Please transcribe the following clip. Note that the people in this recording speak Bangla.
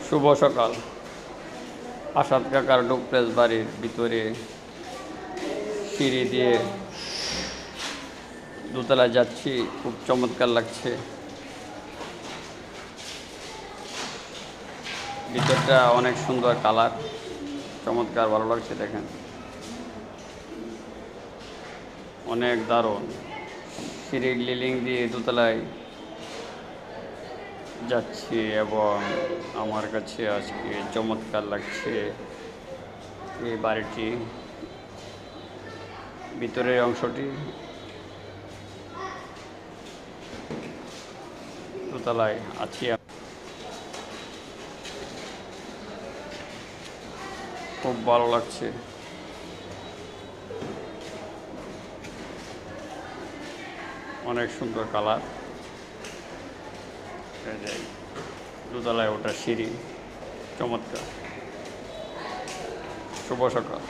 শুভ সকাল। আসাদ কাকার ডুপ্লেস বাড়ির ভিতরে সিঁড়ি দিয়ে দোতলায় যাচ্ছি, খুব চমৎকার লাগছে। ভিতরটা অনেক সুন্দর কালার, চমৎকার ভালো লাগছে। দেখেন, অনেক দারুণ। সিঁড়ির লিলিং দিয়ে দোতলায় যাচ্ছি এবং আমার কাছে আজকে চমৎকার লাগছে এই বাড়িটি। ভিতরের অংশটি দোতলায় আছি, খুব ভালো লাগছে। অনেক সুন্দর কালার। দোতলায় ওটা সিঁড়ি, চমৎকার। শুভ সকাল।